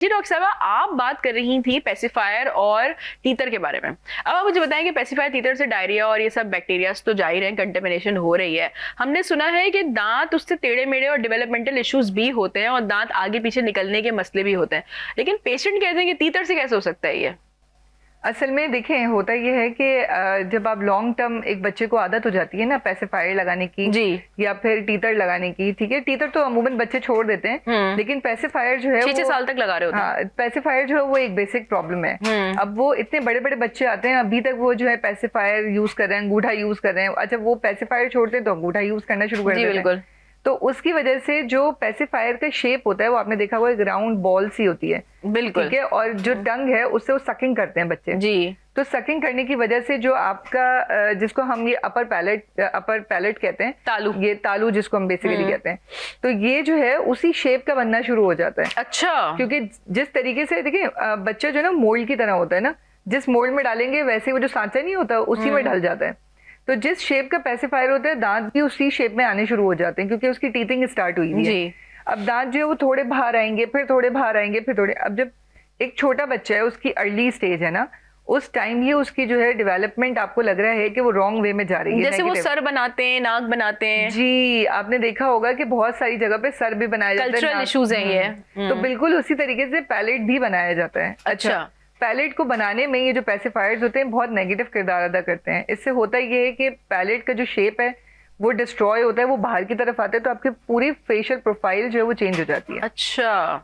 जी doctor साहब, आप बात कर रही थी पेसिफायर और टीतर के बारे में। अब आप मुझे बताएं कि पेसिफायर टीतर से डायरिया और ये सब बैक्टीरिया तो जाहिर है कंटेमिनेशन हो रही है। हमने सुना है कि दांत उससे टेढ़े मेढ़े और डेवलपमेंटल इश्यूज भी होते हैं और दांत आगे पीछे निकलने के मसले भी होते हैं, लेकिन पेशेंट कहते हैं कि तीतर से कैसे हो सकता है ये। असल में देखें, होता ये है कि जब आप लॉन्ग टर्म एक बच्चे को आदत हो जाती है ना पेसिफायर लगाने की जी। या फिर टीतर लगाने की, ठीक है, टीतर तो अमूमन बच्चे छोड़ देते हैं, लेकिन पेसिफायर जो है 6 साल तक लगा रहे होते हैं। हाँ, पेसिफायर जो है वो एक बेसिक प्रॉब्लम है। अब वो इतने बड़े बड़े बच्चे आते हैं, अभी तक वो जो है पेसिफायर यूज कर रहे हैं, अंगूठा यूज कर रहे हैं। अच्छा, वो पेसिफायर छोड़ते हैं तो अंगूठा यूज करना शुरू कर जी देते बिल्कुल। हैं। तो उसकी वजह से जो पेसिफायर का शेप होता है वो आपने देखा होगा, एक राउंड बॉल सी होती है, बिल्कुल। ठीक है, और जो टंग है उससे वो सकिंग करते हैं बच्चे। जी। तो सकिंग करने की वजह से जो आपका जिसको हम ये अपर पैलेट कहते हैं, तालू। ये तालू जिसको हम बेसिकली कहते हैं, तो ये जो है उसी शेप का बनना शुरू हो जाता है। अच्छा। क्योंकि जिस तरीके से देखिए बच्चा जो है ना मोल्ड की तरह होता है ना, जिस मोल्ड में डालेंगे वैसे वो जो सांचा नहीं होता उसी में ढल जाता है। तो जिस शेप का पेसिफायर होता है दांत भी उसी शेप में आने शुरू हो जाते हैं, क्योंकि उसकी टीथिंग स्टार्ट हुई हुई है। अब दांत जो है वो थोड़े बाहर आएंगे, फिर थोड़े बाहर आएंगे, फिर थोड़े। अब जब एक छोटा बच्चा है, उसकी अर्ली स्टेज है ना, उस टाइम ये उसकी जो है डेवलपमेंट आपको लग रहा है कि वो रॉन्ग वे में जा रही है, जैसे वो सर बनाते हैं, नाक बनाते हैं। जी, आपने देखा होगा कि बहुत सारी जगह पे सर भी बनाया जाता है, कल्चरल इश्यूज हैं ये। तो बिल्कुल उसी तरीके से पैलेट भी बनाया जाता है। अच्छा। पैलेट को बनाने में ये जो पेसिफायर्स होते हैं बहुत नेगेटिव किरदार अदा करते हैं। इससे होता ये है कि पैलेट का जो शेप है वो डिस्ट्रॉय होता है, वो बाहर की तरफ आता है, तो आपकी पूरी फेशियल प्रोफाइल जो है वो चेंज हो जाती है। अच्छा।